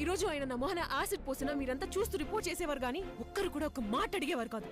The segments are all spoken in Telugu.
ఈ రోజు ఆయన నా మొహన యాసిడ్ పోసినా మీరంతా చూస్తూ రిపోర్ట్ చేసేవారు గానీ ఒక్కరు కూడా ఒక మాట అడిగేవారు కాదు.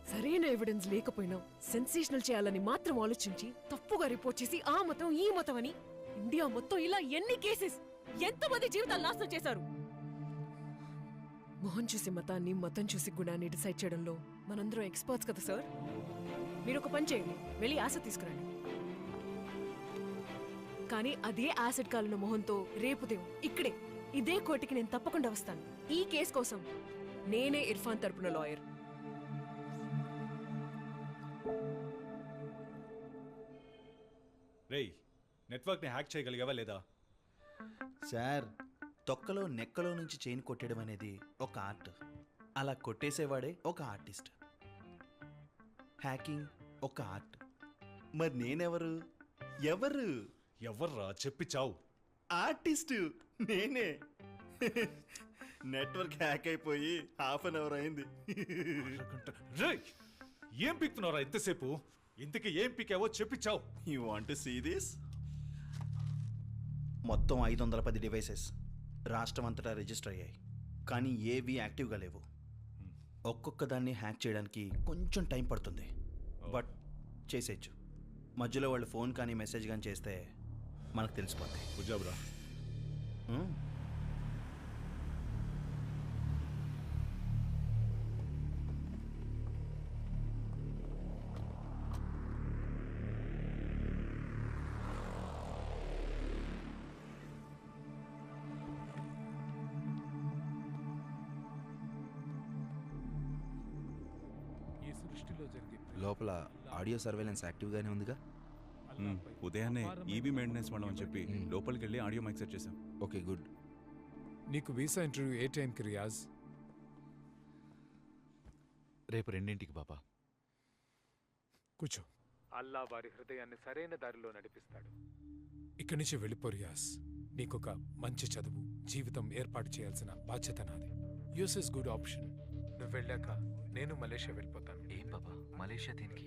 సరైన ఎవిడెన్స్ లేకపోయినా సెన్సేషనల్ చేయాలని మాత్రం ఆలోచించి తప్పుగా రిపోర్ట్ చేసి ఆ మతం ఈ మతం అని ఇండియా మొత్తం ఇలా ఎన్ని కేసెస్, ఎంతమంది జీవితాలు నాశనం చేశారు. మొహం చూసి మతాన్ని, మతం చూసి గుణాన్ని డిసైడ్ చేయడంలో మనందరం ఎక్స్పర్ట్స్ కదా సార్. మీరు ఒక పని చేయండి, వెళ్ళి యాసిడ్ తీసుకురండి. కానీ అదే యాసిడ్ కాలిన మొహంతో రేపుదేం ఇక్కడే ఇదే కోర్టుకి నేను తప్పకుండా వస్తాను. ఈ కేసు కోసం నేనే ఇర్ఫాన్ తరపున లాయర్. రేయ్, నెట్వర్క్ని హ్యాక్ చేయగలిగావా లేదా? సార్, తొక్కలో నెక్కలో నుంచి చైన్ కొట్టడం అనేది ఒక ఆర్ట్. అలా కొట్టేసేవాడే ఒక ఆర్టిస్ట్. హ్యాకింగ్ ఒక ఆర్ట్. మరి నేనెవరు? ఎవరు? ఎవర్రా చెప్పి చావు. ఆర్టిస్టు నేనే. నెట్వర్క్ హ్యాక్ అయిపోయి ½ అయింది. రేయ్, ఏం పిక్తున్నారా ఇంతసేపు? ఇంతకీ ఏం పికావో చెప్పి చావు. You want to see this? మొత్తం 510 డివైసెస్ రాష్ట్రం అంతటా రిజిస్టర్ అయ్యాయి, కానీ ఏవి యాక్టివ్గా లేవు. ఒక్కొక్క దాన్ని హ్యాక్ చేయడానికి కొంచెం టైం పడుతుంది, బట్ చేసేయచ్చు. మధ్యలో వాళ్ళు ఫోన్ కానీ మెసేజ్ కానీ చేస్తే మనకు తెలిసిపోతాయి. గుజాబ్రా. లోపల ఆడియో సర్వేలెన్స్ యాక్టివ్గానే ఉందిగా? ఉదయాన్నే ఈబీ మెయింటెనెన్స్ వాళ్ళం అని చెప్పి లోపలికి వెళ్ళి ఆడియో మైక్ సెట్ చేసాం. Okay, good. నీకు వీసా ఇంటర్వ్యూ ఏ టైంకి రియాజ్? రేపు 2ంటికి బాబా. కూర్చో. అల్లా వారి హృదయాన్ని సరైన దారిలో నడిపిస్తాడు. ఇక్కడి నుంచి వెళ్ళిపో రియాజ్. నీకొక మంచి చదువు, జీవితం ఏర్పాటు చేయాల్సిన బాధ్యత నాది. Use is good option. నువ్వు వెళ్ళాక నేను మలేషియా వెళ్ళిపోతాను. ఏం బాబా, మలేషియా దేనికి?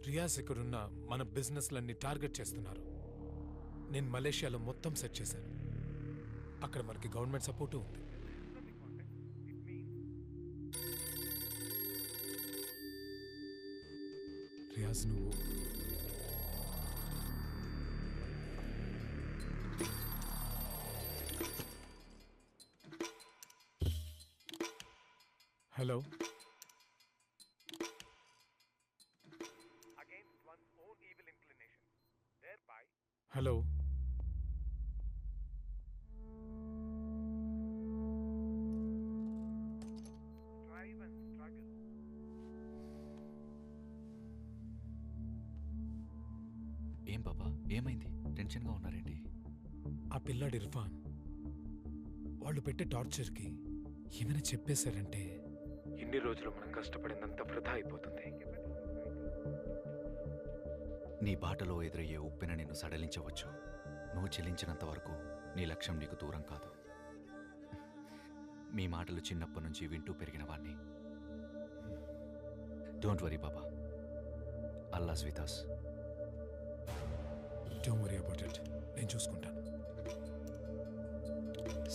రియాజ్ ఇక్కడున్న మన బిజినెస్లన్నీ టార్గెట్ చేస్తున్నారు. నేను మలేషియాలో మొత్తం సెట్ చేశాను. అక్కడ మనకి గవర్నమెంట్ సపోర్టు ఉంది. రియాజ్, నువ్వు హలో. హలో. ఏం బాబా, ఏమైంది? టెన్షన్గా ఉన్నారేంటి? ఆ పిల్లాడు ఇర్ఫాన్, వాళ్ళు పెట్టే టార్చర్కి ఏమైనా చెప్పేశారంటే ఇన్ని రోజులు మనం కష్టపడిందంత వృధా అయిపోతుంది. నీ బాటలో ఎదురయ్యే ఉప్పెన నిన్ను సడలించవచ్చు. నువ్వు చెల్లించినంత వరకు నీ లక్ష్యం నీకు దూరం కాదు. మీ మాటలు చిన్నప్పటి నుంచి వింటూ పెరిగిన వాణ్ణి. డోంట్ వరీ బాబా, Allah's with us. Don't worry about it, నేను చూసుకుంటాను.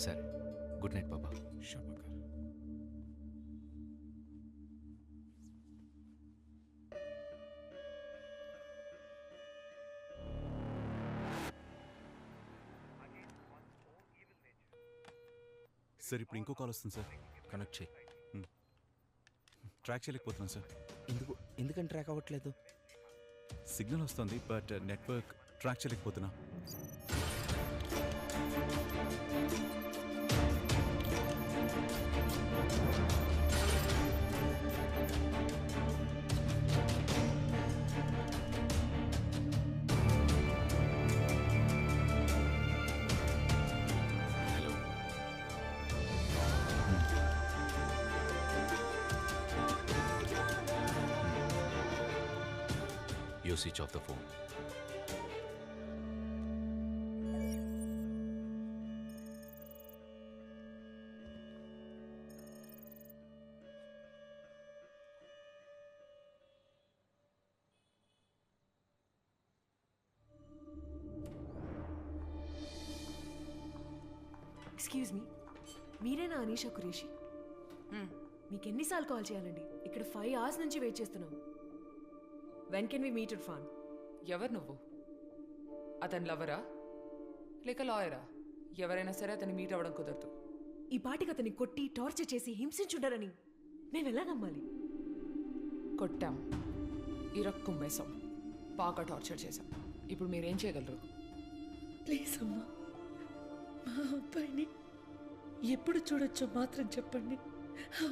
సరే, గుడ్ నైట్ బాబా. షబాకర్. సార్, ఇప్పుడు ఇంకో కాల్ వస్తుంది సార్. కనెక్ట్ చేయి. ట్రాక్ చేయలేకపోతున్నాను సార్. ఎందుకని ట్రాక్ అవ్వట్లేదు? సిగ్నల్ వస్తుంది, బట్ నెట్వర్క్ ట్రాక్ చేయలేకపోతున్నా. You switch off the phone. Excuse me, మీరేనా అనీషా కురేషి? మీకు ఎన్నిసార్లు కాల్ చేయాలండి? ఇక్కడ 5 hours నుంచి వెయిట్ చేస్తున్నాం. When can we meet Irfan? ఎవరు నువ్వు? అతని లవరా లేక లాయరా? ఎవరైనా సరే అతన్ని మీట్ అవ్వడం కుదరదు. ఈ పాటికి అతన్ని కొట్టి టార్చర్ చేసి హింసించుంటారని మేము ఎలా నమ్మాలి? కొట్టాం, ఇరక్కుమ్మేశాం, బాగా టార్చర్ చేశాం. ఇప్పుడు మీరేం చేయగలరు? ప్లీజ్ అమ్మా, మా అబ్బాయిని ఎప్పుడు చూడొచ్చో మాత్రం చెప్పండి,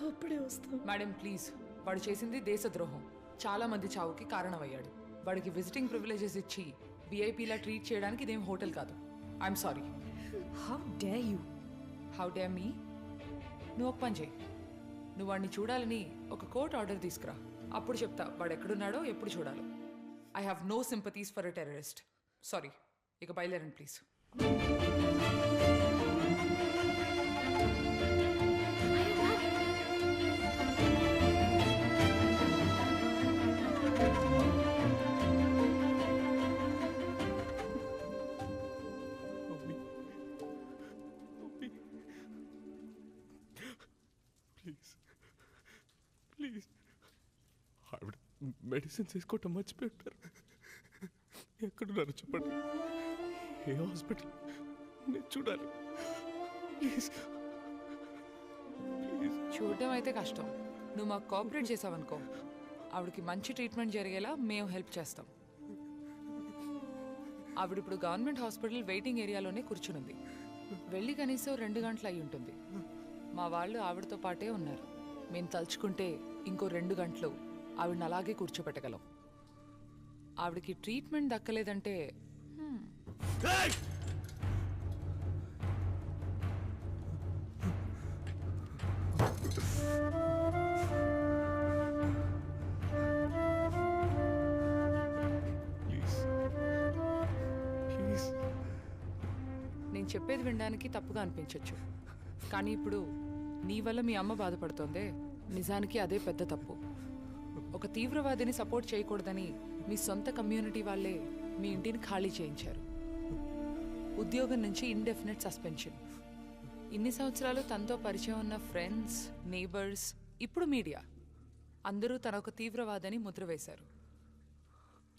అప్పుడే వస్తాం. మేడం ప్లీజ్, వాడు చేసింది దేశద్రోహం, చాలా మంది చావుకి కారణమయ్యాడు. వాడికి విజిటింగ్ ప్రివిలేజెస్ ఇచ్చి విఐపీలా ట్రీట్ చేయడానికి ఇదేం హోటల్ కాదు. I'm sorry. How dare you? How dare me? నువ్వు ఒక పని చేయి, నువ్వు వాడిని చూడాలని ఒక కోర్ట్ ఆర్డర్ తీసుకురా, అప్పుడు చెప్తా వాడు ఎక్కడున్నాడో ఎప్పుడు చూడాలో. I have no sympathies for a terrorist. Sorry, ఇక బయలుదేరండి ప్లీజ్. ప్లీజ్, ఆవిడ మెడిసిన్స్ వేసుకోవటం మర్చిపోయారు. ఎక్కడున్నారు చెప్పండి, ఏ హాస్పిటల్? నేను చూడాలి ప్లీజ్. చూడడం అయితే కష్టం, నువ్వు మాకు కోఆపరేట్ చేసావనుకో ఆవిడకి మంచి ట్రీట్మెంట్ జరిగేలా మేము హెల్ప్ చేస్తాం. ఆవిడ ఇప్పుడు గవర్నమెంట్ హాస్పిటల్ వెయిటింగ్ ఏరియాలోనే కూర్చునుంది. వెళ్ళి కనీసం 2 గంటలు అయి ఉంటుంది. మా వాళ్ళు ఆవిడతో పాటే ఉన్నారు. మేము తలుచుకుంటే ఇంకో 2 గంటలు ఆవిడని అలాగే కూర్చోబెట్టగలం. ఆవిడకి ట్రీట్మెంట్ దక్కలేదంటే నేను చెప్పేది వినడానికి తప్పుగా అనిపించవచ్చు, కానీ ఇప్పుడు నీ వల్ల మీ అమ్మ బాధపడుతోందే, నిజానికి అదే పెద్ద తప్పు. ఒక తీవ్రవాదిని సపోర్ట్ చేయకూడదని మీ సొంత కమ్యూనిటీ వాళ్ళే మీ ఇంటిని ఖాళీ చేయించారు. ఉద్యోగం నుంచి ఇండెఫినెట్ సస్పెన్షన్. ఇన్ని సంవత్సరాలు తనతో పరిచయం ఉన్న ఫ్రెండ్స్, నేబర్స్, ఇప్పుడు మీడియా అందరూ తన ఒక తీవ్రవాదని ముద్ర వేశారు.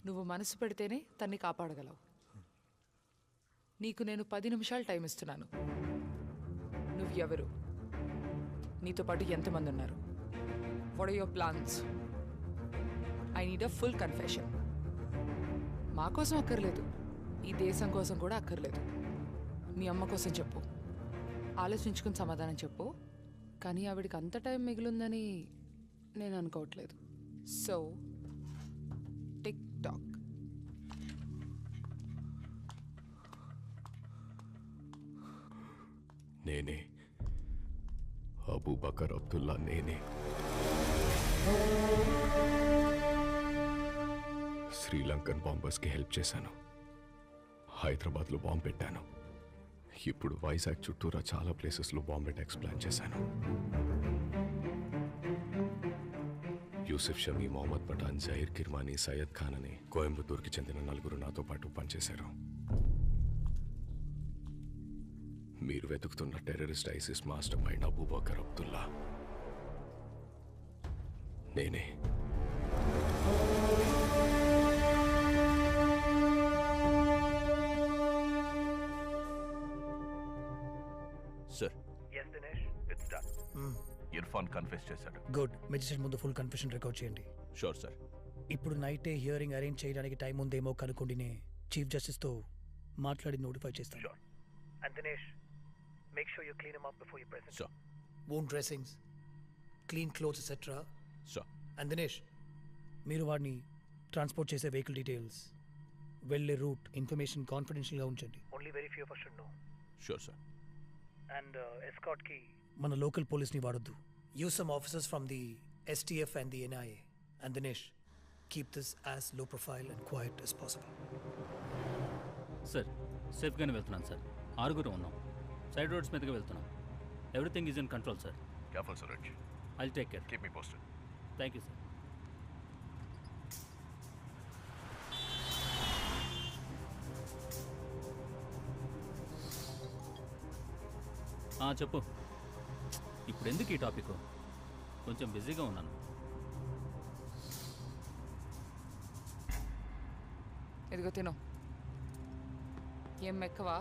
నువ్వు మనసు పెడితేనే తన్ని కాపాడగలవు. నీకు నేను 10 నిమిషాలు టైం ఇస్తున్నాను. నువ్వు ఎవరు? నీతో పాటు ఎంతమంది ఉన్నారు? What are your plans? I need a full confession. మా కోసం అక్కర్లేదు, ఈ దేశం కోసం కూడా అక్కర్లేదు. మీ అమ్మ కోసం చెప్పు. ఆలోచించుకుని సమాధానం చెప్పు. కానీ ఆవిడికి అంత టైం మిగిలిందని నేను అనుకోవట్లేదు. So tick talk. నేనే అబూబకర్ అబ్దుల్లా, నేనే శ్రీలంకన్ బాంబర్స్కి హెల్ప్ చేశాను. హైదరాబాద్లో బాంబు పెట్టాను. ఇప్పుడు వైజాగ్ చుట్టూరా చాలా ప్లేసెస్లో బాంబ్ అటాక్స్ ప్లాన్ చేశాను. యూసుఫ్ షమీ, మొహమ్మద్ పఠాన్, జహీర్ కిర్మానీ, సయ్యద్ ఖాన్ అని కోయంబత్తూర్కి చెందిన 4 నాతో పాటు పనిచేశారు. మీరు వెతుకుతున్న terrorist ISIS mastermind Abubakar Abdullah నేనే. Sir. yes dinesh it's done. Irfan confess చేశాడు. గుడ్. మెజిస్ట్రేట్ ముందు ఫుల్ కన్ఫెషన్ రికార్డ్ చేయండి. Sure sir. ఇప్పుడు నైటే హియరింగ్ అరేంజ్ చేయడానికి టైం ఉందేమో కనుక్కోండి. చీఫ్ జస్టిస్తో మాట్లాడి నోటిఫై చేస్తాను. Sure. and dinesh make sure you clean him up before you present. Sure. Wound dressings, clean clothes etc. Sure. And Dinesh, మీరు వాడిని ట్రాన్స్పోర్ట్ చేసే వెహికల్ డీటెయిల్స్, వెళ్ళే రూట్ ఇన్ఫర్మేషన్ కాన్ఫిడెన్షియల్గా ఉంచండి. only very few of us should know. Sure sir. and escort కి మన లోకల్ పోలీస్ని వాడొద్దు. Use some officers from the STF and the NIA. And Dinesh, keep this as low profile and quiet as possible. Sir, సేఫ్గానే వెళ్తున్నాను సార్. 6 ఉన్నాం. సైడ్ రోడ్స్ మీదగా వెళ్తున్నాం. Everything is in control sir. careful suraj. I'll take care. keep me posted. Thank you sir. చెప్పు. ఇప్పుడు ఎందుకు ఈ టాపిక్? కొంచెం బిజీగా ఉన్నాను. ఎదిగో తిను. ఏం మెక్కవా?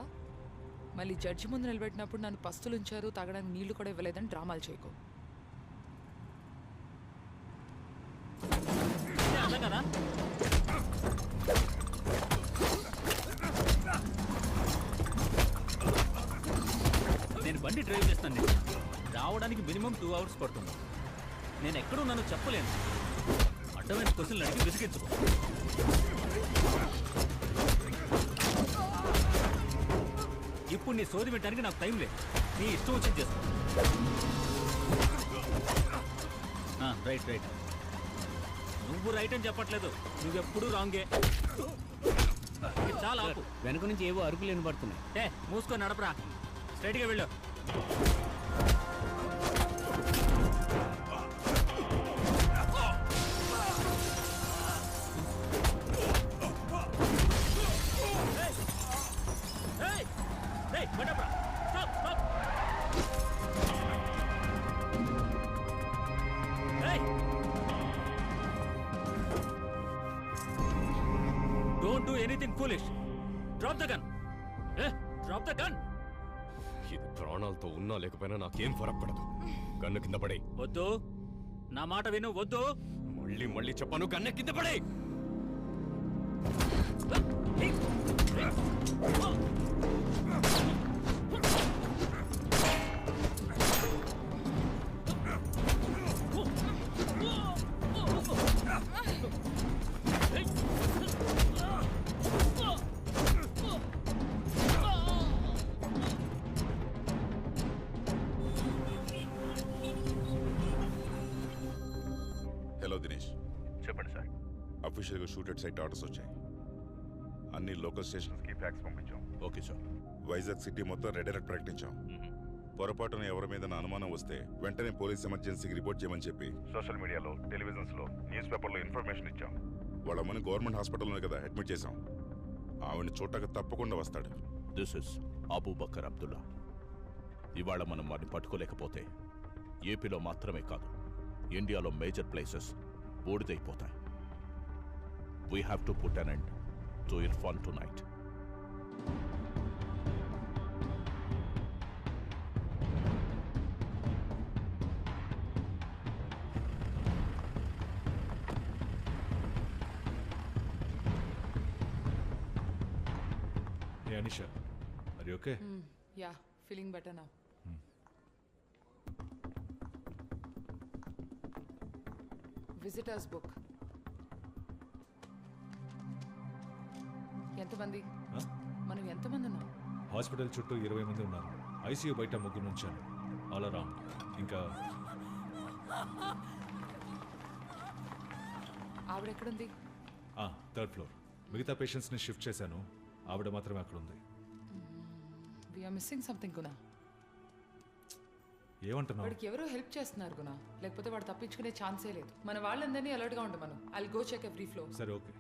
మళ్ళీ జడ్జి ముందు నిలబెట్టినప్పుడు నన్ను పస్తులు ఉంచారు, తాగడానికి నీళ్లు కూడా ఇవ్వలేదని డ్రామాలు చేయకు. కదా నేను బండి డ్రైవ్ చేస్తాను. రావడానికి మినిమం 2 hours పడుతుంది. నేను ఎక్కడున్నానో చెప్పలేను. అడ్డమైన క్వశ్చన్లు అడిగి విసిగించుకో. ఇప్పుడు నీ సోది పెట్టడానికి నాకు టైం లేదు. నీ ఇష్టం వచ్చింది చేస్తా. Right right. నువ్వు రైట్ అని చెప్పట్లేదు, నువ్వెప్పుడు రాంగే. చాలా వెనక నుంచి ఏవో అరుపులు వినబడుతున్నాయి. మూసుకొని నడపరా, స్ట్రైట్గా వెళ్ళు. Don't do anything foolish. Drop the gun. Drop the gun. ఇది ప్రాణాలతో ఉన్నా లేకపోయినా నాకేం ఫరక్ పడదు. గన్ను కింద పడే. వద్దు, నా మాట విను. వద్దు. మళ్ళీ చెప్పాను, గన్ను కింద పడే. హలో దినేష్. చెప్పండి సార్. అఫీషియల్గా షూటెడ్ సైట్ ఆర్డర్స్ వచ్చాయి. అన్ని లోకల్ స్టేషన్స్కి ఫ్యాక్స్ పంపించాం. Okay sir. వైజాగ్ సిటీ మొత్తం రెడ్ అలర్ట్ ప్రకటించాం. పొరపాటున ఎవరి మీద అనుమానం వస్తే వెంటనే పోలీస్ ఎమర్జెన్సీకి రిపోర్ట్ చేయమని చెప్పి సోషల్ మీడియాలో, టెలివిజన్స్లో, న్యూస్ పేపర్లో ఇన్ఫర్మేషన్ ఇచ్చాం. వాళ్ళ అమ్మని గవర్నమెంట్ హాస్పిటల్లోనే కదా అడ్మిట్ చేశాం. ఆవిడని చూడటానికి తప్పకుండా వస్తాడు. This is Abubakar Abdullah. ఇవాళ మనం వారిని పట్టుకోలేకపోతే ఏపీలో మాత్రమే కాదు, ఇండియాలో మేజర్ ప్లేసెస్ బూడిదైపోతాయి. We have to put an end to Irfan tonight. Hey Anisha, are you okay? Yeah, feeling better now. Visitors book. ఎంతమంది? మనం ఎంతమంది ఉన్నాం? హాస్పిటల్ చుట్టూ 20 మంది ఉన్నారు. ఐసీయూ బయట 3 ఉంచాను. All around. ఇంకా ఆవిడ ఎక్కడుంది? 3rd floor. మిగతా పేషెంట్స్ని షిఫ్ట్ చేశాను. ఆవిడ మాత్రమే అక్కడ ఉంది. వీఆర్ మిస్సింగ్ సంథింగ్ గునా. ఏమంటున్నావు? వాడికి ఎవరో హెల్ప్ చేస్తున్నారు గునా, లేకపోతే వాడు తప్పించుకునే ఛాన్సే లేదు. మన వాళ్ళందరినీ అలర్ట్గా ఉండమను. I'll go check every floor. సరే, ఓకే.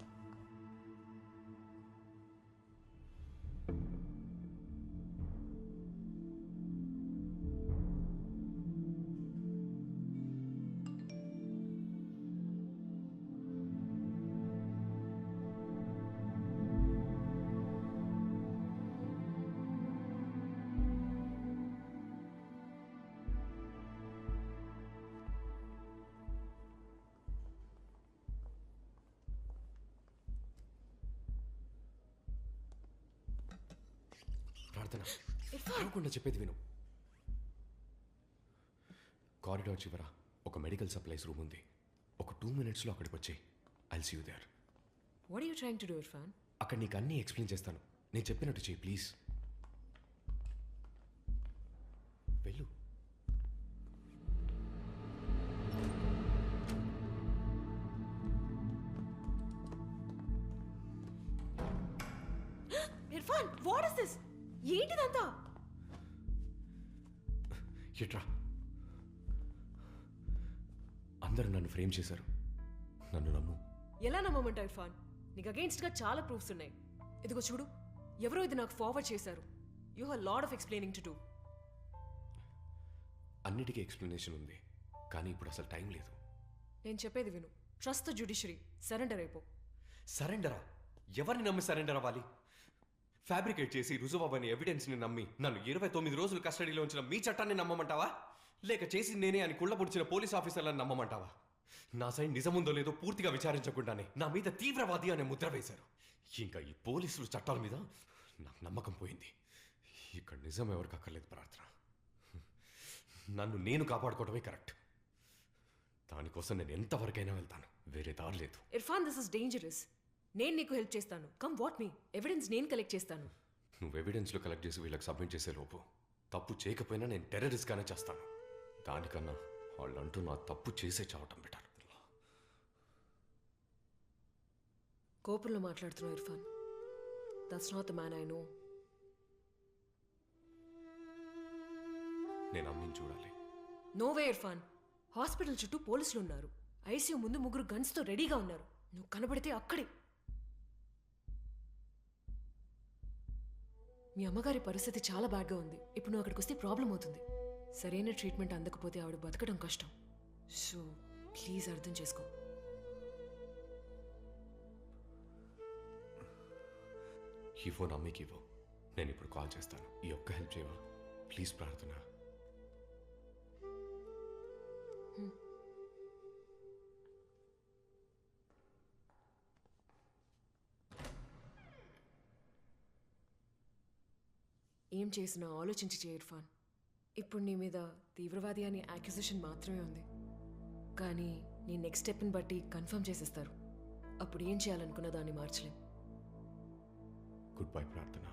ప్రార్థన చెప్పేది విను. కారిడార్ చివర ఒక మెడికల్ సప్లైస్ రూమ్ ఉంది. ఒక 2 minutesలో అక్కడికి వచ్చి I'll see you there. What are you trying to do, Irfan? అక్కడ నీకు అన్నీ ఎక్స్ప్లెయిన్ చేస్తాను. నేను చెప్పినట్టు చెయ్యి ప్లీజ్. వెళ్ళు. Irfan, what is this? ఏంటిదంతా? ఎట్రా అందరూ నన్ను ఫ్రేమ్ చేశారు. నన్ను నమ్ము. ఎలా నమ్మమంటావు ఇర్ఫాన్? నీకు అగెయిన్స్ట్గా చాలా ప్రూఫ్స్ ఉన్నాయి. ఇదిగో చూడు, ఎవరో ఇది నాకు ఫార్వర్డ్ చేశారు. You have lot of explaining to do. అన్నిటికీ ఎక్స్ప్లెనేషన్ ఉంది, కానీ ఇప్పుడు అసలు టైం లేదు. నేను చెప్పేది విను. Trust the judiciary. సరెండర్ అయిపో. సరెండరా? ఎవరిని నమ్మి సరెండర్ అవ్వాలి? ఫ్యాబ్రికేట్ చేసి రుజువని ఎవిడెన్స్ని నమ్మి నన్ను 29 రోజులు కస్టడీలో ఉంచిన మీ చట్టాన్ని నమ్మమంటావా, లేక చేసి నేనే అని కుళ్ళబుడిచిన పోలీస్ ఆఫీసర్లను నమ్మమంటావా? నా సైడ్ నిజముందో లేదో పూర్తిగా విచారించకుండానే నా మీద తీవ్రవాది అనే ముద్ర వేశారు. ఇంకా ఈ పోలీసులు చట్టాల మీద నాకు నమ్మకం పోయింది. ఇక్కడ నిజం ఎవరికి అక్కర్లేదు ప్రార్థన. నన్ను నేను కాపాడుకోవడమే కరెక్ట్. దానికోసం నేను ఎంతవరకైనా వెళ్తాను, వేరే దారి లేదు. Irfan, this is dangerous. నేను నీకు హెల్ప్ చేస్తాను. Come what me. ఎవిడెన్స్ నేను కలెక్ట్ చేస్తాను. నువ్వు ఎవిడెన్స్లో కలెక్ట్ చేసి వీళ్ళకి సబ్మిట్ చేసే లోపు తప్పు చేయకపోయినా నేను టెర్రరిస్ట్గానే చేస్తాను. దానికన్నా వాళ్ళంటూ నా తప్పు చేసే చావటం బెటర్. కోపంలో మాట్లాడుతున్నావు Irfan. That's not the man I know. నేను అమ్మిని చూడాలి. నోవే ఇర్ఫాన్. హాస్పిటల్ చుట్టూ పోలీసులు ఉన్నారు. ఐసీయూ ముందు 3 గన్స్తో రెడీగా ఉన్నారు. నువ్వు కనబడితే అక్కడే. మీ అమ్మగారి పరిస్థితి చాలా బ్యాడ్గా ఉంది. ఇప్పుడు నువ్వు అక్కడికి వస్తే ప్రాబ్లం అవుతుంది. సరైన ట్రీట్మెంట్ అందకపోతే ఆవిడ బతకడం కష్టం. సో ప్లీజ్ అర్థం చేసుకో. ఈ ఫోన్ అమ్మకి ఇవ్వు. నేను ఇప్పుడు కాల్ చేస్తాను. ఈ ఒక్క హెల్ప్ చేయవా ప్లీజ్ ప్రార్థన? ఏం చేసినా ఆలోచించి చేయి ఇర్ఫాన్. ఇప్పుడు నీ మీద తీవ్రవాది అనే యాక్యుజేషన్ మాత్రమే ఉంది, కానీ నీ నెక్స్ట్ స్టెప్ని బట్టి కన్ఫర్మ్ చేసేస్తారు. అప్పుడు ఏం చేయాలనుకున్న దాన్ని మార్చలేం. గుడ్ బై ప్రార్థన.